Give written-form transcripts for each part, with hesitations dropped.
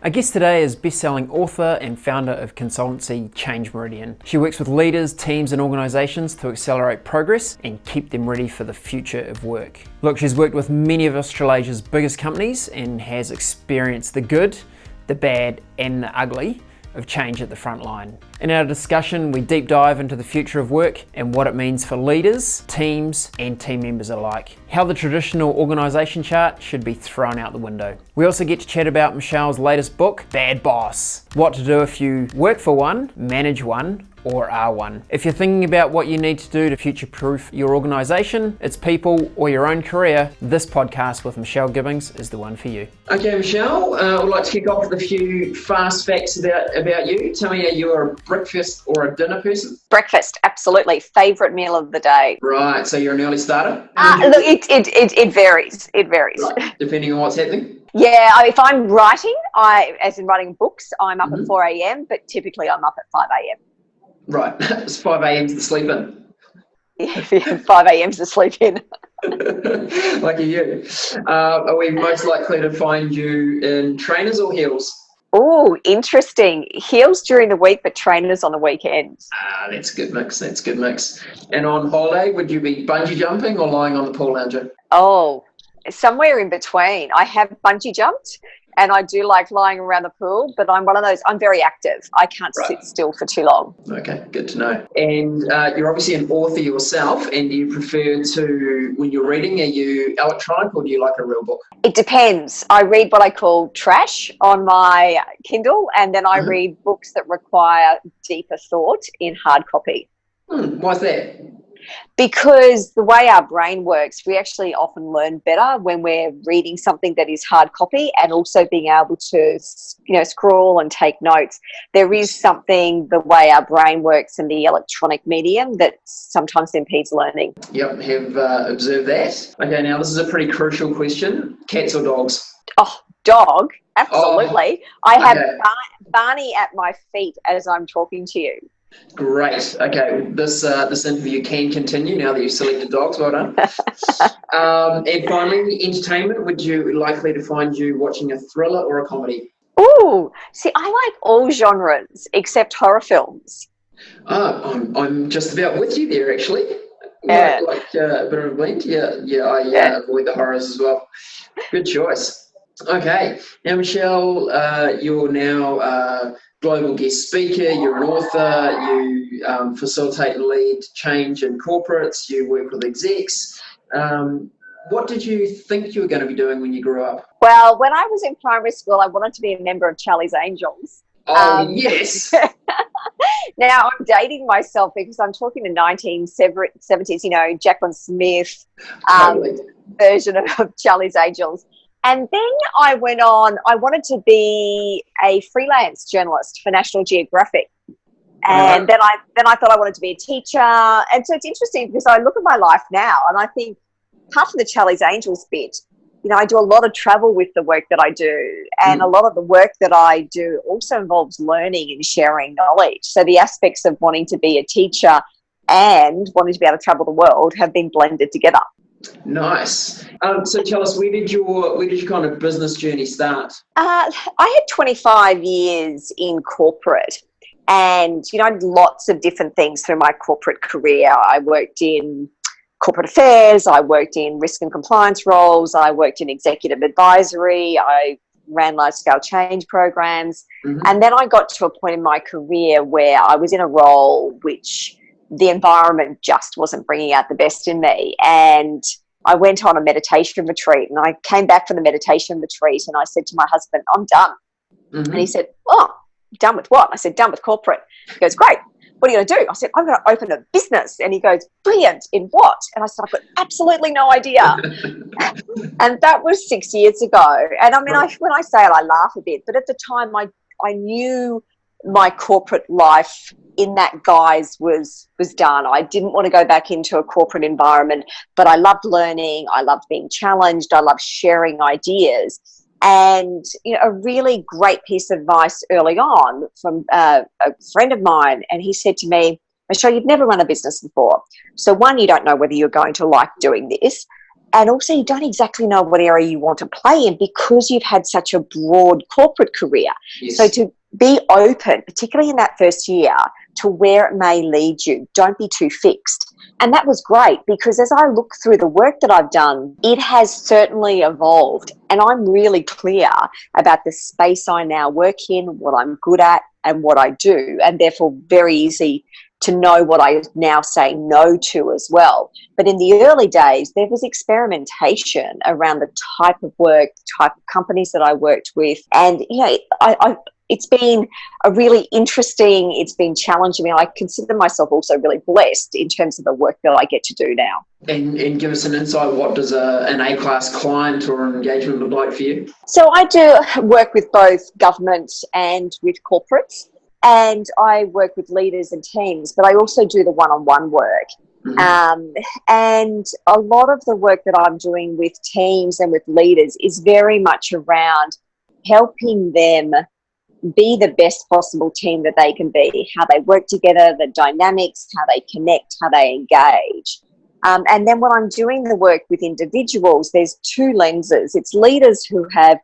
Our guest today is best-selling author and founder of consultancy Change Meridian. She works with leaders, teams and organisations to accelerate progress and keep them ready for the future of work. Look, she's worked with many of Australia's biggest companies and has experienced the good, the bad and the ugly of change at the front line. In our discussion, we deep dive into the future of work and what it means for leaders, teams and team members alike. How the traditional organisation chart should be thrown out the window. We also get to chat about Michelle's latest book, Bad Boss. What to do if you work for one, manage one, or are one. If you're thinking about what you need to do to future-proof your organisation, its people, or your own career, this podcast with Michelle Gibbings is the one for you. Okay, Michelle, I would like to kick off with a few fast facts about you. Tell me, are you a breakfast or a dinner person? Breakfast, absolutely. Favourite meal of the day. Right, so you're an early starter? Look, it varies. It varies. Right, depending on what's happening? Yeah, if I'm writing, as in writing books, I'm up at 4 a.m, but typically I'm up at 5 a.m. Right, it's 5 a.m. to sleep in. Yeah, 5 a.m. to sleep in. Lucky you. Are we most likely to find you in trainers or heels? Oh, interesting. Heels during the week, but trainers on the weekends. That's a good mix. That's a good mix. And on holiday, would you be bungee jumping or lying on the pool lounger? Oh, somewhere in between. I have bungee jumped. And I do like lying around the pool, but I'm one of those, I'm very active. I can't sit still for too long. Okay, good to know. And you're obviously an author yourself, and do you prefer to, when you're reading, are you electronic or do you like a real book? It depends. I read what I call trash on my Kindle, and then I read books that require deeper thought in hard copy. Why's that? Because the way our brain works, we actually often learn better when we're reading something that is hard copy and also being able to, scroll and take notes. There is something, the way our brain works in the electronic medium, that sometimes impedes learning. Yep, have observed that. Okay, now this is a pretty crucial question. Cats or dogs? Oh, dog, absolutely. Oh, I have Barney at my feet as I'm talking to you. Great. Okay, this interview can continue now that you've selected dogs. Well done. And finally, entertainment. Would you likely to find you watching a thriller or a comedy? Oh, see, I like all genres except horror films. I'm just about with you there, actually. Yeah. Like a bit of a blend. Yeah. I avoid the horrors as well. Good choice. Okay. Now, Michelle, you're now global guest speaker, you're an author, you facilitate and lead change in corporates, you work with execs. What did you think you were going to be doing when you grew up? Well, when I was in primary school, I wanted to be a member of Charlie's Angels. Oh, yes. Now I'm dating myself because I'm talking the 1970s, Jacqueline Smith version of Charlie's Angels. And then I went on, I wanted to be a freelance journalist for National Geographic. And then I thought I wanted to be a teacher. And so it's interesting because I look at my life now and I think, apart from the Charlie's Angels bit, I do a lot of travel with the work that I do. And a lot of the work that I do also involves learning and sharing knowledge. So the aspects of wanting to be a teacher and wanting to be able to travel the world have been blended together. Nice. So tell us, where did your kind of business journey start? I had 25 years in corporate, and I did lots of different things through my corporate career. I worked in corporate affairs, I worked in risk and compliance roles, I worked in executive advisory, I ran large-scale change programs, and then I got to a point in my career where I was in a role which the environment just wasn't bringing out the best in me. And I went on a meditation retreat, and I came back from the meditation retreat and I said to my husband, I'm done. And he said, oh, done with what? I said, done with corporate. He goes, great. What are you going to do? I said, I'm going to open a business. And he goes, brilliant. In what? And I said, I've got absolutely no idea. And that was 6 years ago. And I mean, when I say it, I laugh a bit, but at the time I knew my corporate life in that guise was done. I didn't want to go back into a corporate environment, but I loved learning. I loved being challenged. I loved sharing ideas. And a really great piece of advice early on from a friend of mine, and he said to me, Michelle, you've never run a business before. So one, you don't know whether you're going to like doing this. And also you don't exactly know what area you want to play in because you've had such a broad corporate career. Yes. So to be open, particularly in that first year, to where it may lead you. Don't be too fixed. And that was great because as I look through the work that I've done, it has certainly evolved. And I'm really clear about the space I now work in, what I'm good at and what I do, and therefore very easy to know what I now say no to as well. But in the early days, there was experimentation around the type of work, type of companies that I worked with. And, it's been a really interesting, it's been challenging. I mean, I consider myself also really blessed in terms of the work that I get to do now. And give us an insight, what does an A-class client or an engagement look like for you? So I do work with both government and with corporates, and I work with leaders and teams, but I also do the one-on-one work. Mm-hmm. And a lot of the work that I'm doing with teams and with leaders is very much around helping them be the best possible team that they can be, how they work together, the dynamics, how they connect, how they engage. And then when I'm doing the work with individuals, there's two lenses. It's leaders who have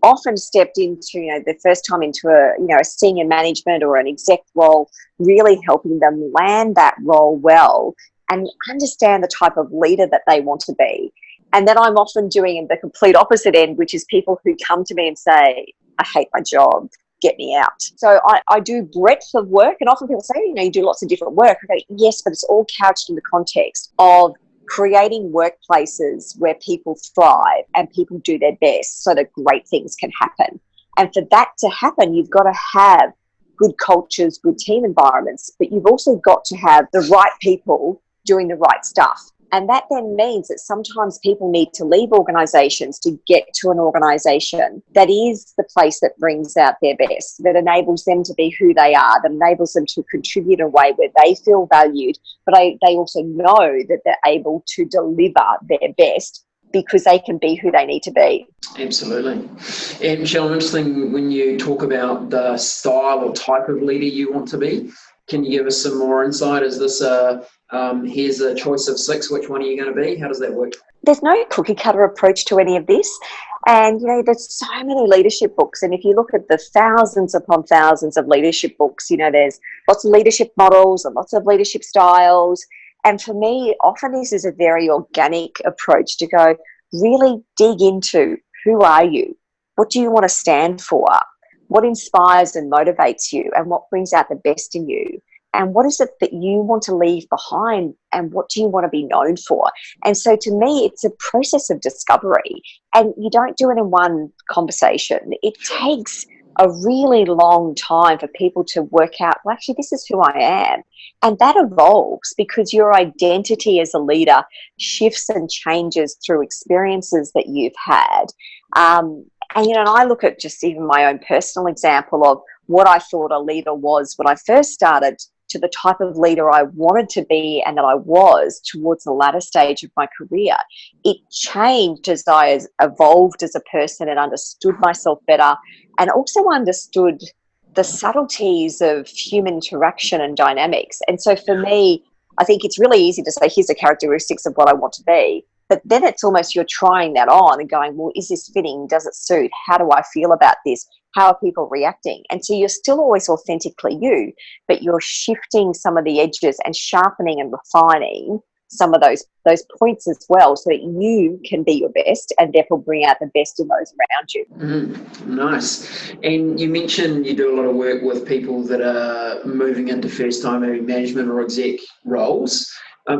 often stepped into, the first time into a senior management or an exec role, really helping them land that role well and understand the type of leader that they want to be. And then I'm often doing the complete opposite end, which is people who come to me and say, I hate my job, get me out. So I do breadth of work, and often people say, you do lots of different work. I go, yes, but it's all couched in the context of creating workplaces where people thrive and people do their best so that great things can happen. And for that to happen, you've got to have good cultures, good team environments, but you've also got to have the right people doing the right stuff. And that then means that sometimes people need to leave organisations to get to an organisation that is the place that brings out their best, that enables them to be who they are, that enables them to contribute in a way where they feel valued, but they also know that they're able to deliver their best because they can be who they need to be. Absolutely. And Michelle, I'm interested when you talk about the style or type of leader you want to be. Can you give us some more insight? Is this here's a choice of 6, which one are you going to be? How does that work? There's no cookie cutter approach to any of this. And, there's so many leadership books. And if you look at the thousands upon thousands of leadership books, there's lots of leadership models and lots of leadership styles. And for me, often this is a very organic approach to go really dig into who are you? What do you want to stand for? What inspires and motivates you, and what brings out the best in you? And what is it that you want to leave behind, and what do you want to be known for? And so to me, it's a process of discovery, and you don't do it in one conversation. It takes a really long time for people to work out, well, actually, this is who I am. And that evolves because your identity as a leader shifts and changes through experiences that you've had. And I look at just even my own personal example of what I thought a leader was when I first started to the type of leader I wanted to be and that I was towards the latter stage of my career. It changed as I evolved as a person and understood myself better, and also understood the subtleties of human interaction and dynamics. And so for me, I think it's really easy to say, here's the characteristics of what I want to be. But then it's almost you're trying that on and going, well, is this fitting? Does it suit? How do I feel about this? How are people reacting? And so you're still always authentically you, but you're shifting some of the edges and sharpening and refining some of those points as well, so that you can be your best and therefore bring out the best in those around you. Nice. And you mentioned you do a lot of work with people that are moving into first-time maybe management or exec roles.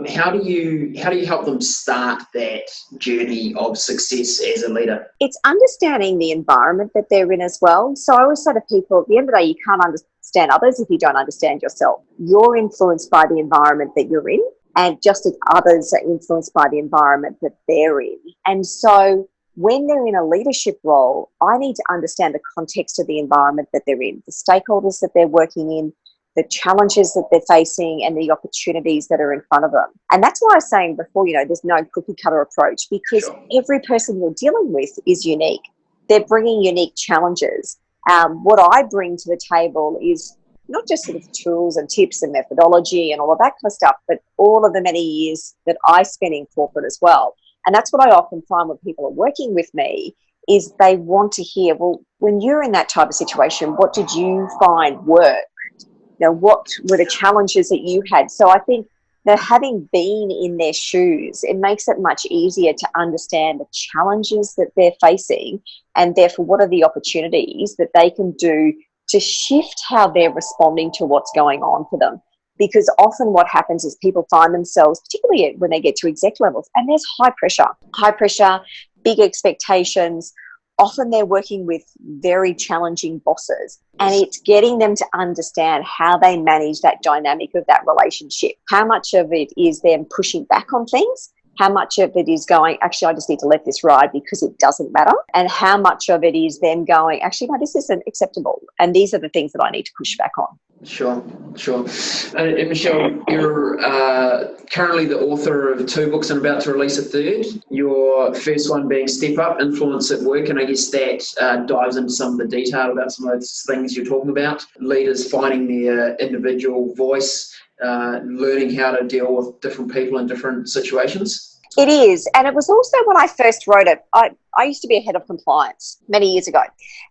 How do you help them start that journey of success as a leader? It's understanding the environment that they're in as well. So I always say to people, at the end of the day, you can't understand others if you don't understand yourself. You're influenced by the environment that you're in, and just as others are influenced by the environment that they're in. And so when they're in a leadership role, I need to understand the context of the environment that they're in, the stakeholders that they're working in, the challenges that they're facing, and the opportunities that are in front of them. And that's why I was saying before, there's no cookie cutter approach, because every person you're dealing with is unique. They're bringing unique challenges. What I bring to the table is not just sort of tools and tips and methodology and all of that kind of stuff, but all of the many years that I spent in corporate as well. And that's what I often find when people are working with me, is they want to hear, well, when you're in that type of situation, what did you find work? What were the challenges that you had? So I think that having been in their shoes, it makes it much easier to understand the challenges that they're facing, and therefore what are the opportunities that they can do to shift how they're responding to what's going on for them. Because often what happens is people find themselves, particularly when they get to exec levels, and there's high pressure, big expectations. Often they're working with very challenging bosses, and it's getting them to understand how they manage that dynamic of that relationship. How much of it is them pushing back on things? How much of it is going, actually, I just need to let this ride because it doesn't matter? And how much of it is them going, actually, no, this isn't acceptable. And these are the things that I need to push back on. Sure. And Michelle, you're currently the author of 2 books and about to release a 3rd. Your first one being Step Up, Influence at Work, and I guess that dives into some of the detail about some of those things you're talking about. Leaders finding their individual voice, learning how to deal with different people in different situations. It is. And it was also when I first wrote it, I used to be a head of compliance many years ago.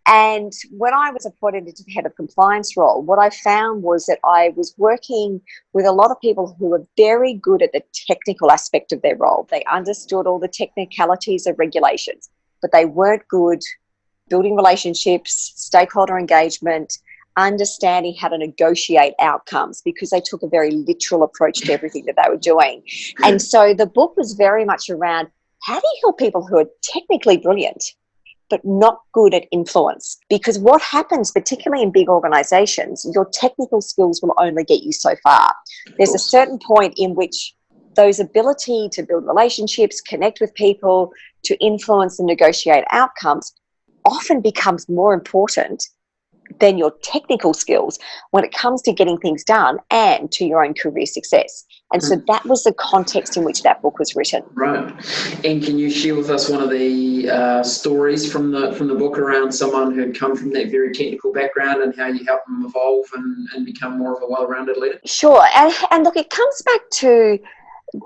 And when I was appointed into the head of compliance role, what I found was that I was working with a lot of people who were very good at the technical aspect of their role. They understood all the technicalities of regulations, but they weren't good building relationships, stakeholder engagement, understanding how to negotiate outcomes, because they took a very literal approach to everything that they were doing. And so the book was very much around, how do you help people who are technically brilliant but not good at influence? Because what happens, particularly in big organizations, your technical skills will only get you so far. There's a certain point in which those ability to build relationships, connect with people, to influence and negotiate outcomes often becomes more important than your technical skills when it comes to getting things done and to your own career success. And so that was the context in which that book was written. Right. And can you share with us one of the stories from the book around someone who had come from that very technical background and how you help them evolve and become more of a well-rounded leader? Sure. And look, it comes back to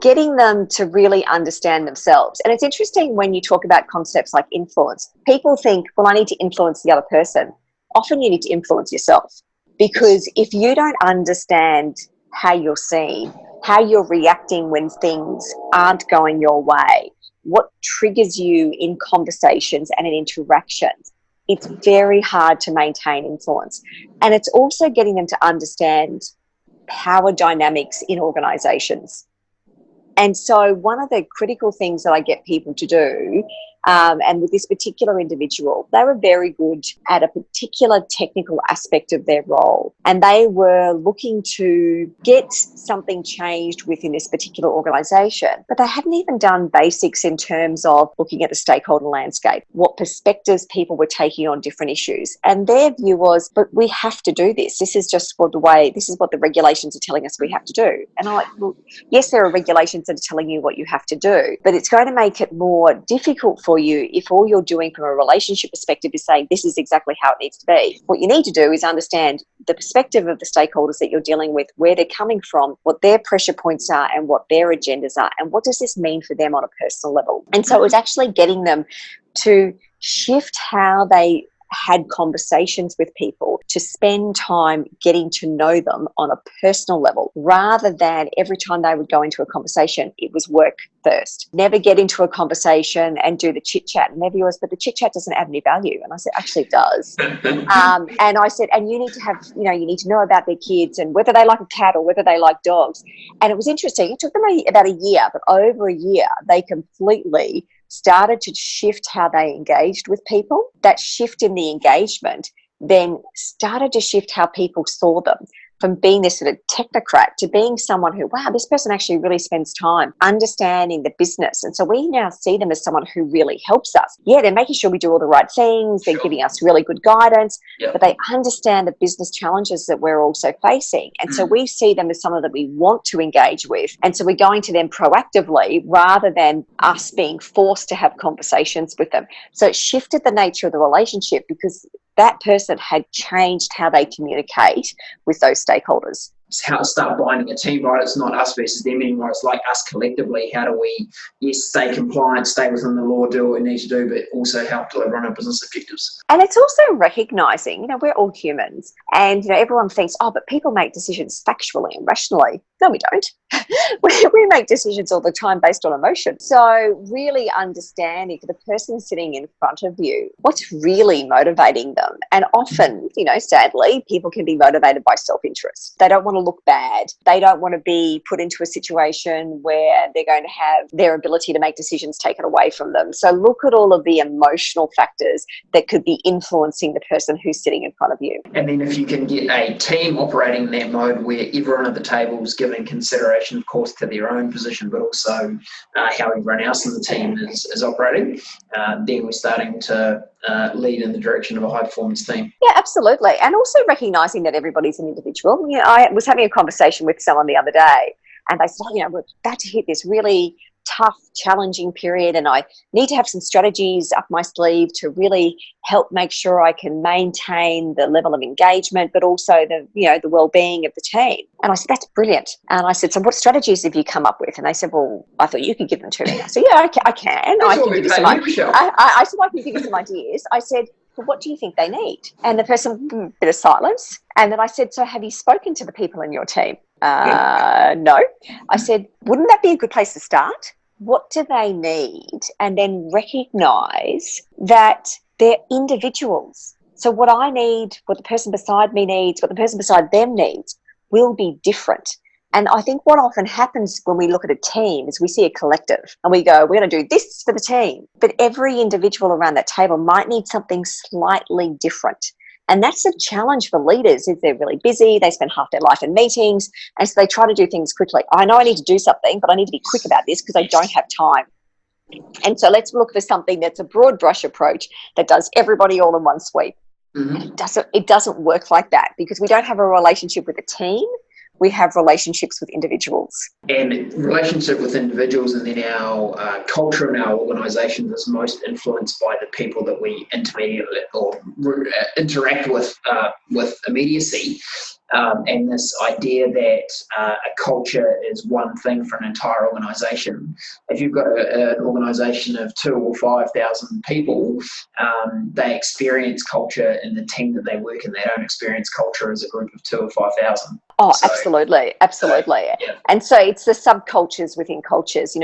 getting them to really understand themselves. And it's interesting when you talk about concepts like influence. People think, well, I need to influence the other person. Often you need to influence yourself, because if you don't understand how you're seen, how you're reacting when things aren't going your way, what triggers you in conversations and in interactions, it's very hard to maintain influence. And it's also getting them to understand power dynamics in organizations. And so one of the critical things that I get people to do, and with this particular individual, they were very good at a particular technical aspect of their role. And they were looking to get something changed within this particular organisation. But they hadn't even done basics in terms of looking at the stakeholder landscape, what perspectives people were taking on different issues. And their view was, but we have to do this. This is just what this is what the regulations are telling us we have to do. And I'm like, well, yes, there are regulations that are telling you what you have to do, but it's going to make it more difficult for you if all you're doing from a relationship perspective is saying this is exactly how it needs to be. What you need to do is understand the perspective of the stakeholders that you're dealing with, where they're coming from, what their pressure points are and what their agendas are, and what does this mean for them on a personal level. And so it was actually getting them to shift how they had conversations with people, to spend time getting to know them on a personal level, rather than every time they would go into a conversation, it was work first. Never get into a conversation and do the chit chat. And their view was, but the chit chat doesn't add any value. And I said, actually it does. And I said, and you need to have, you need to know about their kids and whether they like a cat or whether they like dogs. And it was interesting. It took them about a year, but over a year, they completely started to shift how they engaged with people. That shift in the engagement then started to shift how people saw them, from being this sort of technocrat to being someone who, wow, this person actually really spends time understanding the business. And so we now see them as someone who really helps us. Yeah, they're making sure we do all the right things. They're giving us really good guidance, but they understand the business challenges that we're also facing. And so we see them as someone that we want to engage with. And so we're going to them proactively rather than us being forced to have conversations with them. So it shifted the nature of the relationship because that person had changed how they communicate with those stakeholders. start binding a team, right? It's not us versus them anymore. It's like us collectively. How do we, yes, stay compliant, stay within the law, do what we need to do, but also help deliver on our business objectives? And it's also recognizing, we're all humans, and everyone thinks, oh, but people make decisions factually and rationally. No, we don't. we make decisions all the time based on emotion. So really understanding for the person sitting in front of you, what's really motivating them. And often, sadly, people can be motivated by self-interest. They don't want to look bad. They don't want to be put into a situation where they're going to have their ability to make decisions taken away from them. So look at all of the emotional factors that could be influencing the person who's sitting in front of you. And then if you can get a team operating in that mode where everyone at the table is giving consideration, of course, to their own position, but also how everyone else in the team is operating, then we're starting to lead in the direction of a high-performance team. Yeah, absolutely. And also recognising that everybody's an individual. I was having a conversation with someone the other day, and they said, we're about to hit this really tough, challenging period, and I need to have some strategies up my sleeve to really help make sure I can maintain the level of engagement, but also the well-being of the team. And I said, that's brilliant. And I said, so what strategies have you come up with? And they said, well, I thought you could give them to me. I said, yeah, I can. I can give you some ideas. I said, I can give you some ideas. I said, well, what do you think they need? And the person, bit of silence. And then I said, so have you spoken to the people in your team? No. I said, wouldn't that be a good place to start? What do they need? And then recognise that they're individuals. So what I need, what the person beside me needs, what the person beside them needs will be different. And I think what often happens when we look at a team is we see a collective and we go, we're going to do this for the team. But every individual around that table might need something slightly different. And that's a challenge for leaders. If they're really busy, they spend half their life in meetings, and so they try to do things quickly. I know I need to do something, but I need to be quick about this because I don't have time. And so let's look for something that's a broad brush approach that does everybody all in one sweep. Mm-hmm. It doesn't work like that because we don't have a relationship with a team. We have relationships with individuals. And relationship with individuals, and then our culture in our organisation is most influenced by the people that we intermediately or interact with immediacy. And this idea that a culture is one thing for an entire organisation. If you've got an organisation of 2,000 or 5,000 people, they experience culture in the team that they work in. They don't experience culture as a group of 2,000 or 5,000. Oh, so, absolutely. Yeah. And so it's the subcultures within cultures.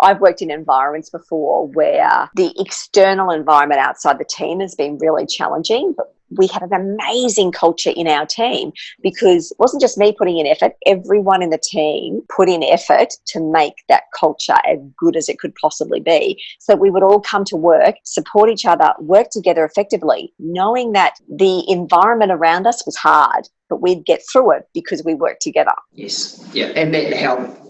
I've worked in environments before where the external environment outside the team has been really challenging, but we had an amazing culture in our team because it wasn't just me putting in effort. Everyone in the team put in effort to make that culture as good as it could possibly be. So we would all come to work, support each other, work together effectively, knowing that the environment around us was hard, but we'd get through it because we worked together. Yes. Yeah. And that helped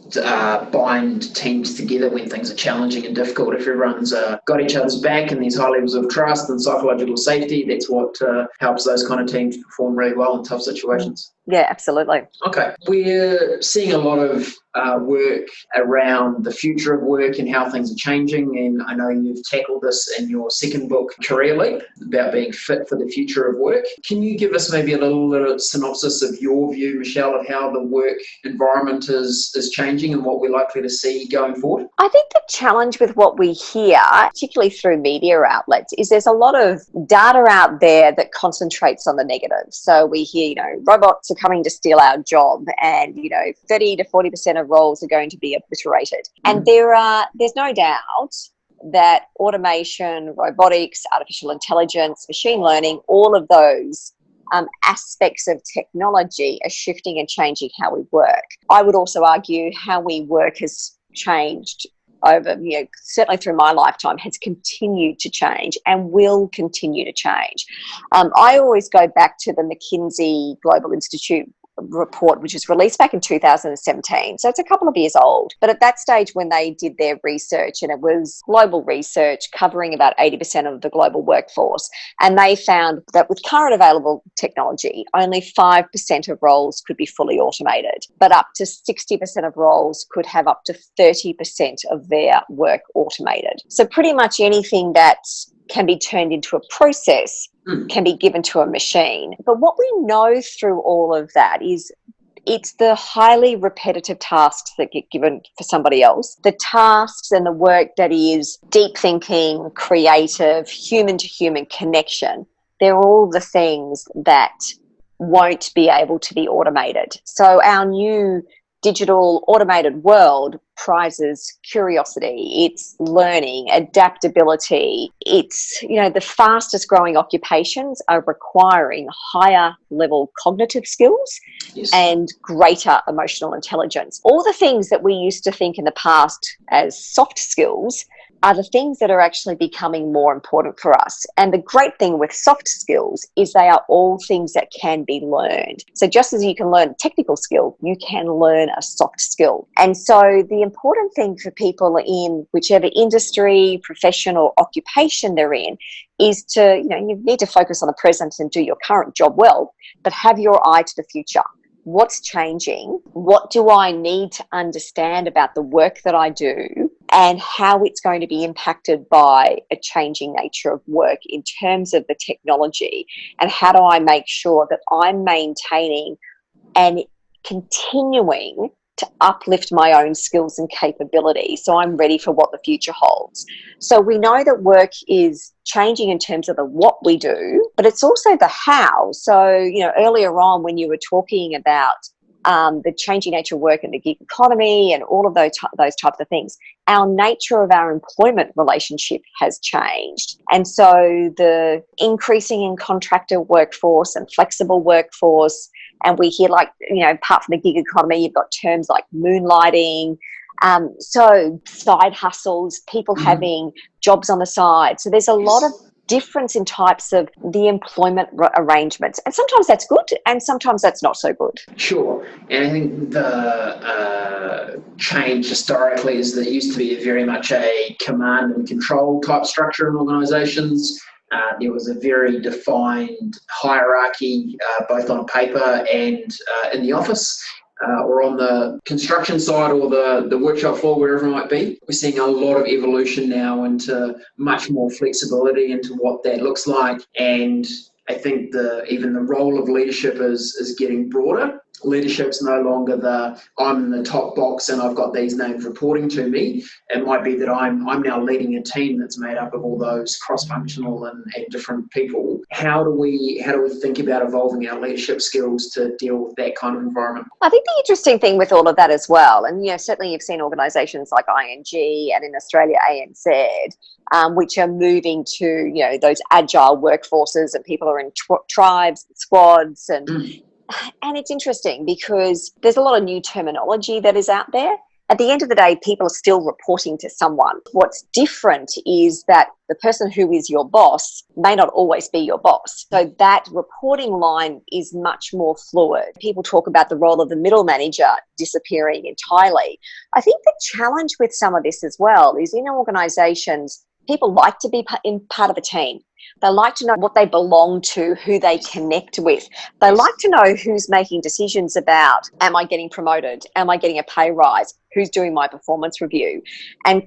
bind teams together when things are challenging and difficult. If everyone's got each other's back and there's high levels of trust and psychological safety, that's what helps those kind of teams perform really well in tough situations. Yeah, absolutely. Okay. We're seeing a lot of work around the future of work and how things are changing. And I know you've tackled this in your second book, Career Leap, about being fit for the future of work. Can you give us maybe a little synopsis of your view, Michelle, of how the work environment is changing and what we're likely to see going forward? I think the challenge with what we hear, particularly through media outlets, is there's a lot of data out there that concentrates on the negative. So we hear, robots are coming to steal our job, and 30 to 40% of roles are going to be obliterated. And there's no doubt that automation, robotics, artificial intelligence, machine learning, all of those aspects of technology are shifting and changing how we work. I would also argue how we work has changed over, certainly through my lifetime, has continued to change and will continue to change. I always go back to the McKinsey Global Institute report, which was released back in 2017. So it's a couple of years old. But at that stage when they did their research, and it was global research covering about 80% of the global workforce, and they found that with current available technology, only 5% of roles could be fully automated, but up to 60% of roles could have up to 30% of their work automated. So pretty much anything that can be turned into a process can be given to a machine. But what we know through all of that is It's the highly repetitive tasks that get given for somebody else. The tasks and the work that is deep thinking, creative, human to human connection, they're all the things that won't be able to be automated. So our new digital automated world prizes curiosity, it's learning, adaptability. It's, the fastest growing occupations are requiring higher level cognitive skills. Yes. And greater emotional intelligence. All the things that we used to think in the past as soft skills are the things that are actually becoming more important for us. And the great thing with soft skills is they are all things that can be learned. So just as you can learn a technical skill, you can learn a soft skill. And so the important thing for people in whichever industry, profession or occupation they're in is to, you need to focus on the present and do your current job well, but have your eye to the future. What's changing? What do I need to understand about the work that I do and how it's going to be impacted by a changing nature of work in terms of the technology? And how do I make sure that I'm maintaining and continuing to uplift my own skills and capabilities so I'm ready for what the future holds? So we know that work is changing in terms of the what we do, but it's also the how. So, earlier on when you were talking about the changing nature of work and the gig economy and all of those types of things, our nature of our employment relationship has changed. And so the increasing in contractor workforce and flexible workforce, and we hear apart from the gig economy, you've got terms like moonlighting, so side hustles, people having jobs on the side. So there's a lot of difference in types of the employment arrangements. And sometimes that's good and sometimes that's not so good. Sure. And I think the change historically is that it used to be very much a command and control type structure in organisations. There was a very defined hierarchy, both on paper and in the office. Or on the construction side or the workshop floor, wherever it might be. We're seeing a lot of evolution now into much more flexibility into what that looks like. And I think even the role of leadership is getting broader. Leadership's no longer I'm in the top box and I've got these names reporting to me. It might be that I'm now leading a team that's made up of all those cross-functional and different people. How do we think about evolving our leadership skills to deal with that kind of environment? I think the interesting thing with all of that as well, and certainly you've seen organisations like ING and in Australia ANZ, which are moving to those agile workforces, and people are in tribes, squads, and it's interesting because there's a lot of new terminology that is out there. At the end of the day, people are still reporting to someone. What's different is that the person who is your boss may not always be your boss. So that reporting line is much more fluid. People talk about the role of the middle manager disappearing entirely. I think the challenge with some of this as well is in organisations, people like to be part of a team. They like to know what they belong to, who they connect with. They like to know who's making decisions about, am I getting promoted? Am I getting a pay rise? Who's doing my performance review? And,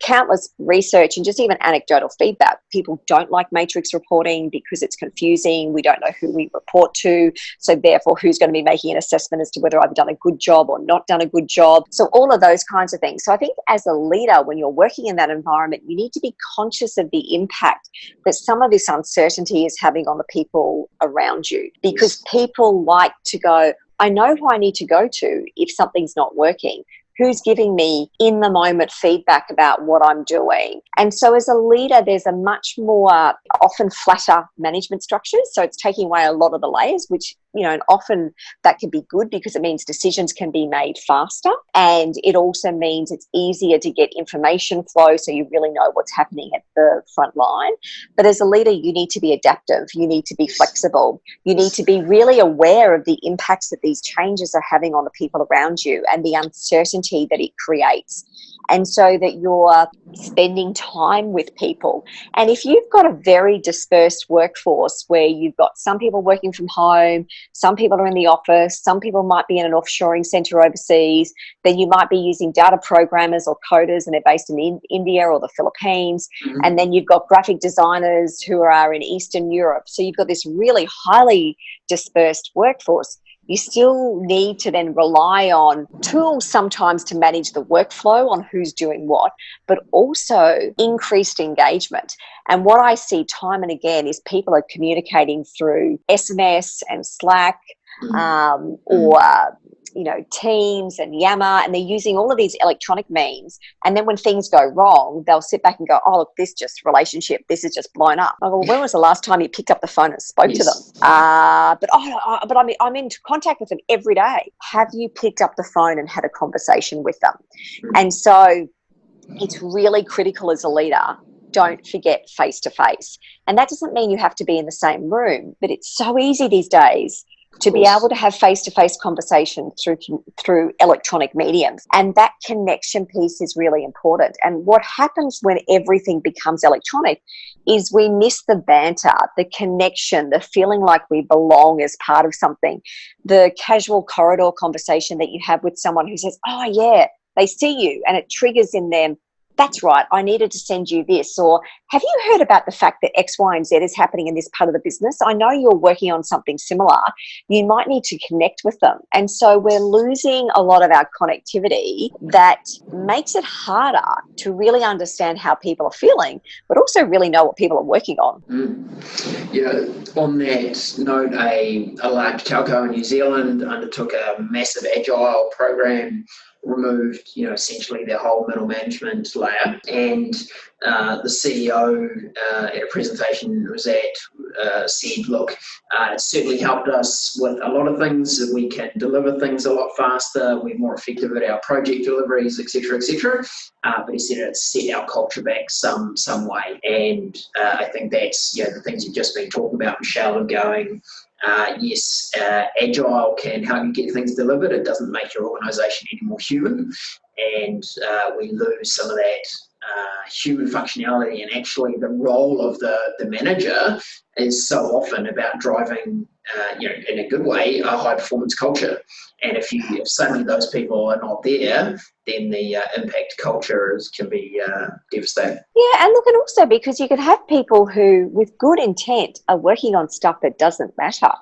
countless research and just even anecdotal feedback. People don't like matrix reporting because it's confusing. We don't know who we report to. So therefore, who's going to be making an assessment as to whether I've done a good job or not done a good job? So all of those kinds of things. So I think as a leader, when you're working in that environment, you need to be conscious of the impact that some of this uncertainty is having on the people around you, because people like to go, I know who I need to go to if something's not working. Who's giving me in the moment feedback about what I'm doing? And so as a leader, there's a much more often flatter management structures. So it's taking away a lot of the layers, which, and often that can be good because it means decisions can be made faster. And it also means it's easier to get information flow so you really know what's happening at the front line. But as a leader, you need to be adaptive. You need to be flexible. You need to be really aware of the impacts that these changes are having on the people around you and the uncertainty that it creates. And so that you're spending time with people. And if you've got a very dispersed workforce where you've got some people working from home, some people are in the office, some people might be in an offshoring centre overseas, then you might be using data programmers or coders and they're based in India or the Philippines. Mm-hmm. And then you've got graphic designers who are in Eastern Europe. So you've got this really highly dispersed workforce. You still need to then rely on tools sometimes to manage the workflow on who's doing what, but also increased engagement. And what I see time and again is people are communicating through SMS and Slack, or Teams and Yammer, and they're using all of these electronic means. And then when things go wrong, they'll sit back and go, "Oh, look, this relationship is just blown up." I go, "Well, when was the last time you picked up the phone and spoke to them?" But I'm in contact with them every day. Have you picked up the phone and had a conversation with them? And so it's really critical as a leader. Don't forget face to face. And that doesn't mean you have to be in the same room, but it's so easy these days to be able to have face-to-face conversation through electronic mediums. And that connection piece is really important. And what happens when everything becomes electronic is we miss the banter, the connection, the feeling like we belong as part of something, the casual corridor conversation that you have with someone who says, "Oh, yeah," they see you and it triggers in them, "That's right, I needed to send you this," or "Have you heard about the fact that X, Y, and Z is happening in this part of the business? I know you're working on something similar. You might need to connect with them." And so we're losing a lot of our connectivity that makes it harder to really understand how people are feeling, but also really know what people are working on. Yeah, on that note, a large telco in New Zealand undertook a massive Agile program, removed, essentially their whole middle management layer. And the CEO at a presentation was at said, "Look, it's certainly helped us with a lot of things. We can deliver things a lot faster. We're more effective at our project deliveries, etc., etc." But he said it's set our culture back some way. And I think that's the things you've just been talking about, Michelle, and going, yes, Agile can help you get things delivered. It doesn't make your organisation any more human, and we lose some of that human functionality. And actually, the role of the manager is so often about driving, in a good way, a high performance culture. And if suddenly those people are not there, then the impact culture can be devastating. Yeah, and look, and also because you could have people who, with good intent, are working on stuff that doesn't matter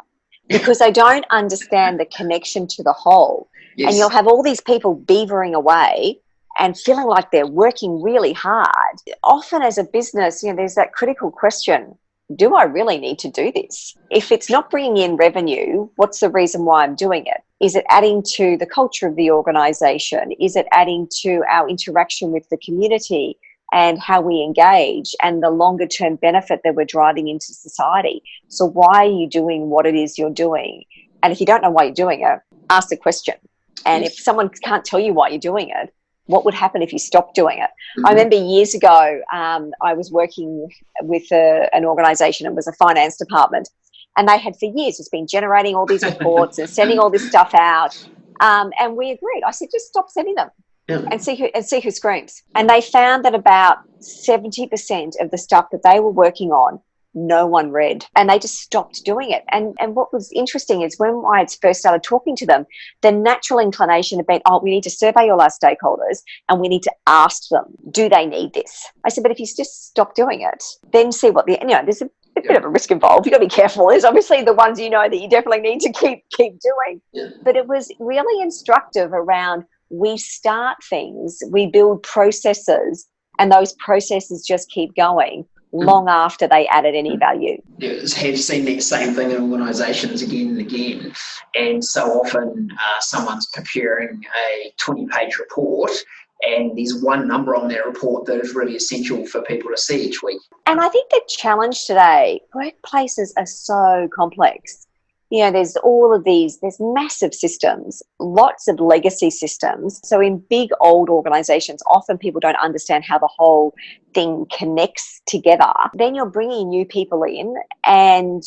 because they don't understand the connection to the whole. Yes. And you'll have all these people beavering away and feeling like they're working really hard. Often as a business, there's that critical question, do I really need to do this? If it's not bringing in revenue, what's the reason why I'm doing it? Is it adding to the culture of the organisation? Is it adding to our interaction with the community and how we engage and the longer term benefit that we're driving into society? So why are you doing what it is you're doing? And if you don't know why you're doing it, ask the question. And if someone can't tell you why you're doing it, what would happen if you stopped doing it? Mm-hmm. I remember years ago, I was working with an organisation. It was a finance department. And they had for years just been generating all these reports and sending all this stuff out. And we agreed. I said, just stop sending them and see who screams. And they found that about 70% of the stuff that they were working on, no one read, and they just stopped doing it. And what was interesting is when I first started talking to them, the natural inclination had been, we need to survey all our stakeholders and we need to ask them, do they need this? I said, but if you just stop doing it, then see what there's a bit of a risk involved. You've got to be careful. There's obviously the ones that you definitely need to keep doing. Yeah. But it was really instructive around, we start things, we build processes, and those processes just keep going long after they added any value. Yeah, have seen that same thing in organisations again and again. And so often someone's preparing a 20-page report and there's one number on their report that is really essential for people to see each week. And I think the challenge today, workplaces are so complex. There's all of these, there's massive systems, lots of legacy systems. So in big old organizations, often people don't understand how the whole thing connects together. Then you're bringing new people in and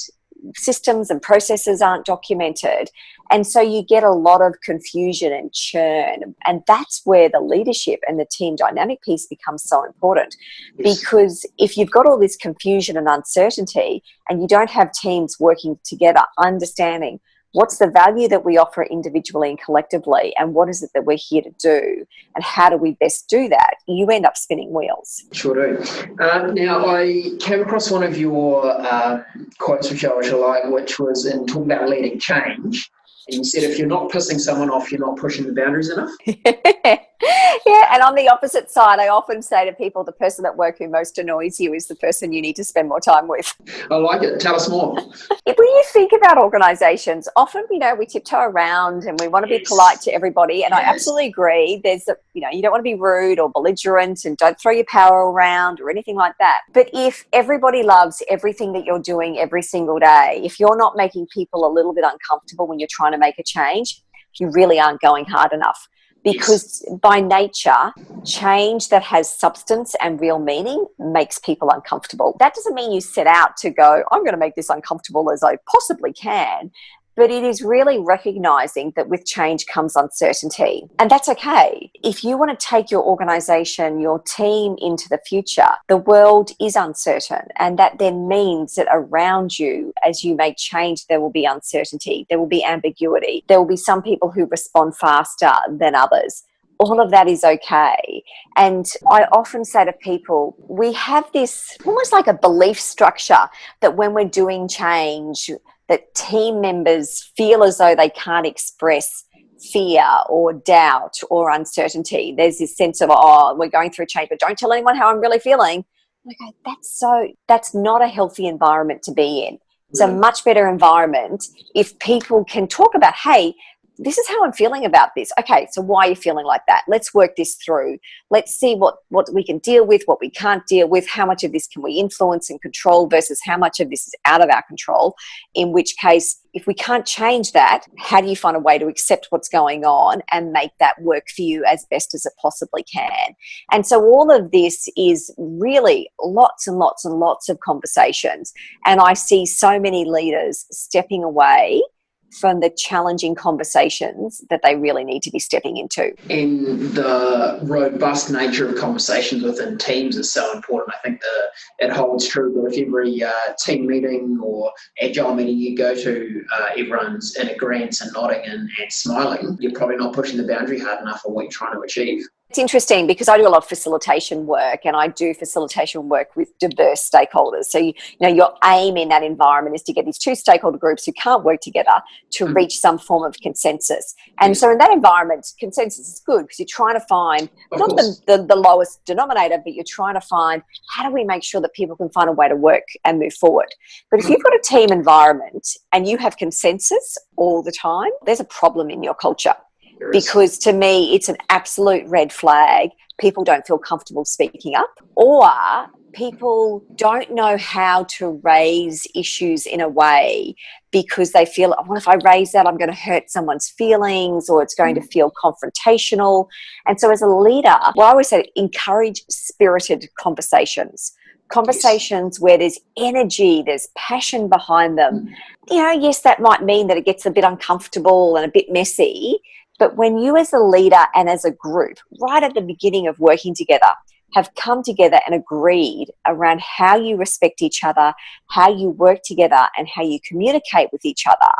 systems and processes aren't documented. And so you get a lot of confusion and churn. And that's where the leadership and the team dynamic piece becomes so important. Yes. Because if you've got all this confusion and uncertainty and you don't have teams working together, understanding what's the value that we offer individually and collectively, and what is it that we're here to do, and how do we best do that, you end up spinning wheels. Sure do. Now, I came across one of your quotes, which I like, which was in talking about leading change. And you said if you're not pissing someone off, you're not pushing the boundaries enough. Yeah, and on the opposite side, I often say to people, the person at work who most annoys you is the person you need to spend more time with. I like it. Tell us more. When you think about organisations, often, we tiptoe around and we want to be polite to everybody. And I absolutely agree. You don't want to be rude or belligerent, and don't throw your power around or anything like that. But if everybody loves everything that you're doing every single day, if you're not making people a little bit uncomfortable when you're trying to make a change, you really aren't going hard enough. Because by nature, change that has substance and real meaning makes people uncomfortable. That doesn't mean you set out to go, I'm going to make this uncomfortable as I possibly can. But it is really recognizing that with change comes uncertainty. And that's okay. If you want to take your organization, your team into the future, the world is uncertain. And that then means that around you, as you make change, there will be uncertainty, there will be ambiguity, there will be some people who respond faster than others. All of that is okay. And I often say to people, we have this almost like a belief structure that when we're doing change, that team members feel as though they can't express fear or doubt or uncertainty. There's this sense of, we're going through change, but don't tell anyone how I'm really feeling. That's not a healthy environment to be in. It's a much better environment if people can talk about, hey, this is how I'm feeling about this. Okay, so why are you feeling like that? Let's work this through. Let's see what we can deal with, what we can't deal with, how much of this can we influence and control versus how much of this is out of our control. In which case, if we can't change that, how do you find a way to accept what's going on and make that work for you as best as it possibly can? And so all of this is really lots and lots and lots of conversations. And I see so many leaders stepping away from the challenging conversations that they really need to be stepping into. And the robust nature of conversations within teams is so important. I think that it holds true that if every team meeting or Agile meeting you go to, everyone's in agreement and nodding and smiling, you're probably not pushing the boundary hard enough on what you're trying to achieve. It's interesting because I do a lot of facilitation work, and I do facilitation work with diverse stakeholders. So, your aim in that environment is to get these two stakeholder groups who can't work together to reach some form of consensus. And so in that environment, consensus is good because you're trying to find not the lowest denominator, but you're trying to find how do we make sure that people can find a way to work and move forward. But if you've got a team environment and you have consensus all the time, there's a problem in your culture. Because to me, it's an absolute red flag. People don't feel comfortable speaking up, or people don't know how to raise issues in a way because they feel, what if I raise that, I'm going to hurt someone's feelings, or it's going to feel confrontational. And so as a leader, I always say, encourage spirited conversations. Conversations where there's energy, there's passion behind them. Yes, that might mean that it gets a bit uncomfortable and a bit messy. But when you as a leader and as a group, right at the beginning of working together, have come together and agreed around how you respect each other, how you work together, and how you communicate with each other,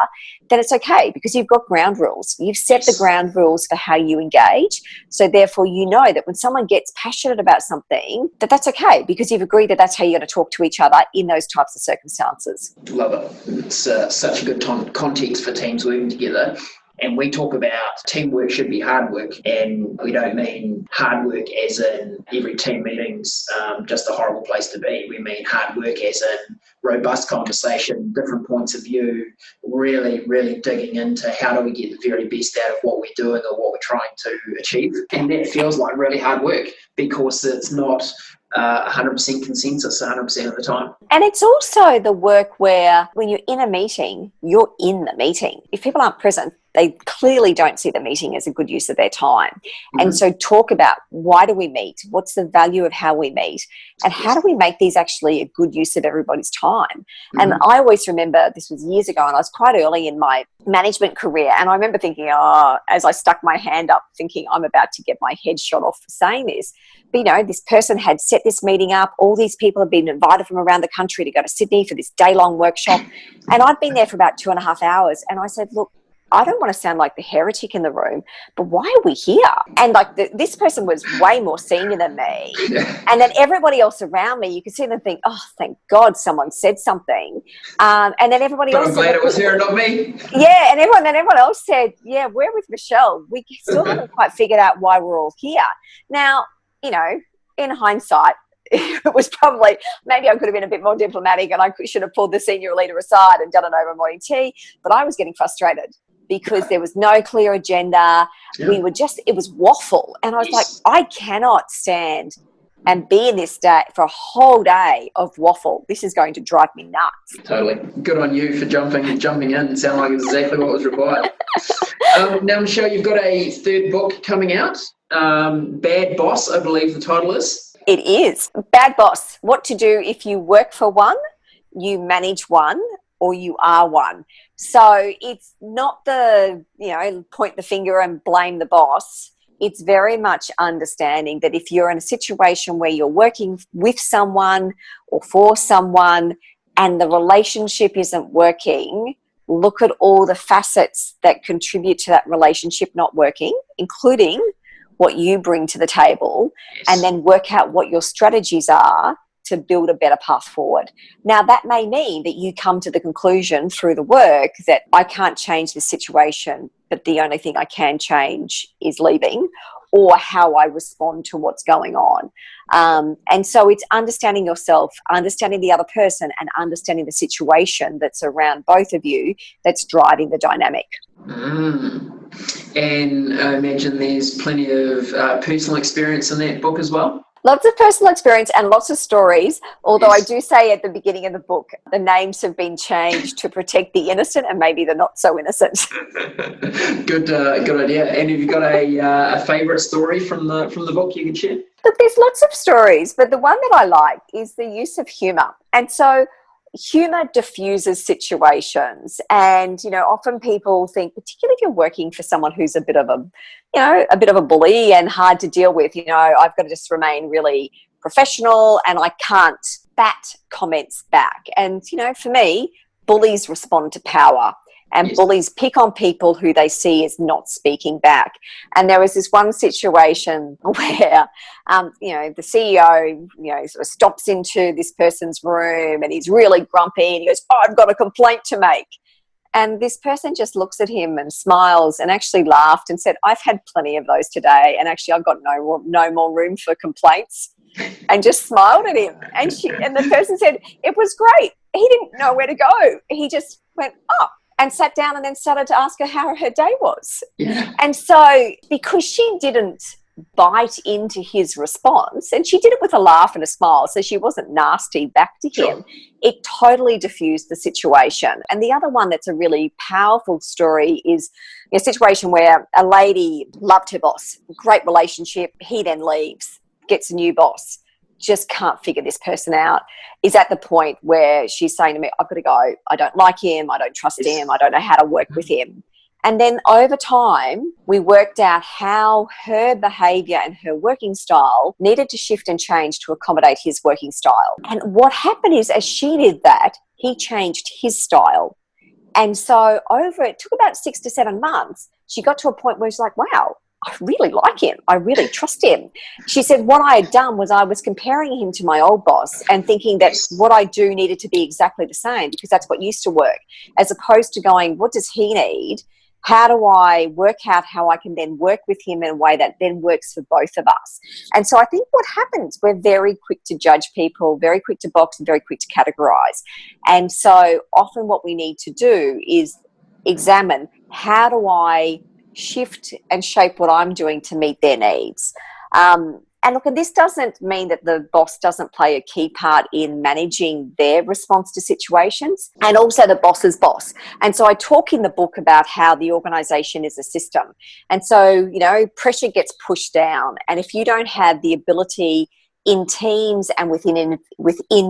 then it's okay because you've got ground rules. You've set the ground rules for how you engage. So therefore, you know that when someone gets passionate about something, that's okay because you've agreed that that's how you're going to talk to each other in those types of circumstances. Love it. It's such a good context for teams working together. And we talk about teamwork should be hard work, and we don't mean hard work as in every team meeting's just a horrible place to be. We mean hard work as in robust conversation, different points of view, really, really digging into how do we get the very best out of what we're doing or what we're trying to achieve. And that feels like really hard work because it's not 100% consensus 100% of the time. And it's also the work where when you're in a meeting, you're in the meeting. If people aren't present, they clearly don't see the meeting as a good use of their time. Mm-hmm. And so talk about, why do we meet? What's the value of how we meet? And how do we make these actually a good use of everybody's time? Mm-hmm. And I always remember, this was years ago, and I was quite early in my management career. And I remember thinking, as I stuck my hand up, thinking I'm about to get my head shot off for saying this. But, this person had set this meeting up. All these people had been invited from around the country to go to Sydney for this day-long workshop. And I'd been there for about 2.5 hours. And I said, look, I don't want to sound like the heretic in the room, but why are we here? And like this person was way more senior than me. And then everybody else around me, you could see them think, oh, thank God someone said something. And then everybody But else I'm glad it was her and not me. Yeah, and everyone else said, yeah, we're with Michelle. We still haven't quite figured out why we're all here. Now, you know, in hindsight, it was probably, maybe I could have been a bit more diplomatic and I should have pulled the senior leader aside and done an over morning tea, but I was getting frustrated because there was no clear agenda. Yeah. We were just, it was waffle. And I was like, I cannot stand and be in this day for a whole day of waffle. This is going to drive me nuts. Totally. Good on you for jumping in. It sounded like exactly what was required. Now, Michelle, you've got a third book coming out. Bad Boss, I believe the title is. It is. Bad Boss. What to do if you work for one, you manage one, or you are one. So it's not the, you know, point the finger and blame the boss. It's very much understanding that if you're in a situation where you're working with someone or for someone and the relationship isn't working, look at all the facets that contribute to that relationship not working, including what you bring to the table, and then work out what your strategies are to build a better path forward. Now, that may mean that you come to the conclusion through the work that I can't change this situation, but the only thing I can change is leaving, or how I respond to what's going on. And so it's understanding yourself, understanding the other person, and understanding the situation that's around both of you that's driving the dynamic. And I imagine there's plenty of personal experience in that book as well. Lots of personal experience and lots of stories, although I do say at the beginning of the book, the names have been changed to protect the innocent and maybe the not so innocent. Good idea. And have you got a favourite story from the book you can share? Look, there's lots of stories, but the one that I like is the use of humour. And so humour diffuses situations. And, you know, often people think, particularly if you're working for someone who's a bit of a bully and hard to deal with, you know, I've got to just remain really professional and I can't bat comments back. And, you know, for me, bullies respond to power. And bullies pick on people who they see as not speaking back. And there was this one situation where, the CEO, sort of stops into this person's room and he's really grumpy and he goes, "Oh, I've got a complaint to make." And this person just looks at him and smiles and actually laughed and said, "I've had plenty of those today. And actually I've got no more room for complaints," and just smiled at him. And the person said, "It was great. He didn't know where to go. He just went, oh," and sat down and then started to ask her how her day was. Yeah. And so because she didn't bite into his response, and she did it with a laugh and a smile, so she wasn't nasty back to him, it totally diffused the situation. And the other one that's a really powerful story is a situation where a lady loved her boss, great relationship, he then leaves, gets a new boss, just can't figure this person out, is at the point where she's saying to me, "I've got to go. I don't like him. I don't trust him. I don't know how to work with him." And then over time, we worked out how her behaviour and her working style needed to shift and change to accommodate his working style. And what happened is, as she did that, he changed his style. And so it took about 6 to 7 months, she got to a point where she's like, "Wow, I really like him. I really trust him." She said, what I had done was I was comparing him to my old boss and thinking that what I do needed to be exactly the same because that's what used to work, as opposed to going, what does he need? How do I work out how I can then work with him in a way that then works for both of us? And so I think what happens, we're very quick to judge people, very quick to box and very quick to categorize. And so often what we need to do is examine, how do I shift and shape what I'm doing to meet their needs? And look, and this doesn't mean that the boss doesn't play a key part in managing their response to situations, and also the boss's boss. And so I talk in the book about how the organisation is a system. And so, pressure gets pushed down. And if you don't have the ability in teams and within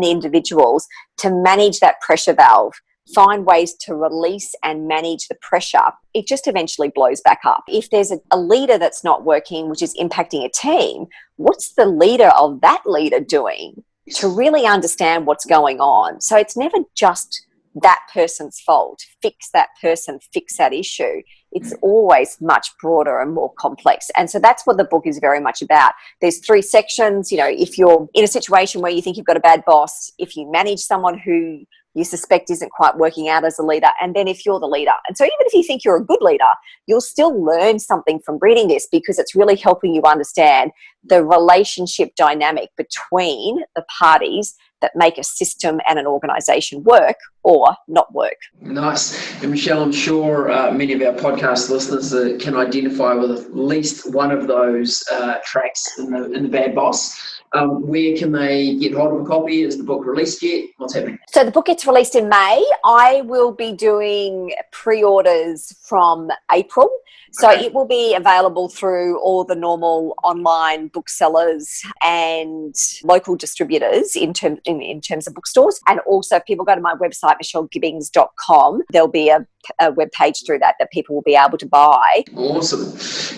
individuals to manage that pressure valve, find ways to release and manage the pressure, it just eventually blows back up. If there's a leader that's not working, which is impacting a team, what's the leader of that leader doing to really understand what's going on? So it's never just that person's fault, fix that person, fix that issue. It's always much broader and more complex. And so that's what the book is very much about. There's 3 sections. You know, if you're in a situation where you think you've got a bad boss, if you manage someone who you suspect isn't quite working out as a leader, and then if you're the leader. And so even if you think you're a good leader, you'll still learn something from reading this, because it's really helping you understand the relationship dynamic between the parties that make a system and an organisation work or not work. Nice. And Michelle, I'm sure many of our podcast listeners can identify with at least one of those tracks in the Bad Boss. Where can they get hold of a copy? Is the book released yet? What's happening? So the book gets released in May. I will be doing pre-orders from April. So Okay. it will be available through all the normal online booksellers and local distributors in terms of bookstores. And also if people go to my website, michellegibbings.com, there'll be a web page through that people will be able to buy. Awesome.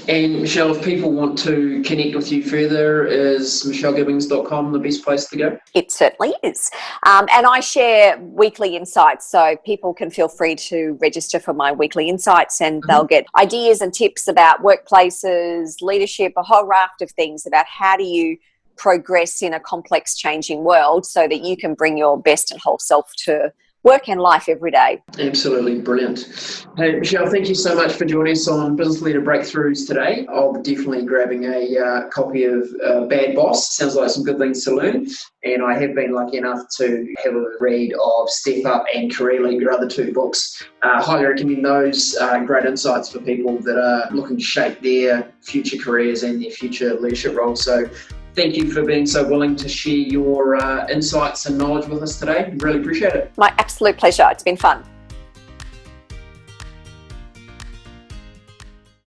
And Michelle, if people want to connect with you further, is michellegibbings.com the best place to go? It certainly is. And I share weekly insights, so people can feel free to register for my weekly insights, and they'll get ideas and tips about workplaces, leadership, a whole raft of things about how do you progress in a complex changing world so that you can bring your best and whole self to work and life every day. Absolutely brilliant. Hey, Michelle, thank you so much for joining us on Business Leader Breakthroughs today. I'll be definitely grabbing a copy of Bad Boss. Sounds like some good things to learn. And I have been lucky enough to have a read of Step Up and Career Lead, your other 2 books. Highly recommend those. Great insights for people that are looking to shape their future careers and their future leadership roles. So thank you for being so willing to share your insights and knowledge with us today. Really appreciate it. My absolute pleasure. It's been fun.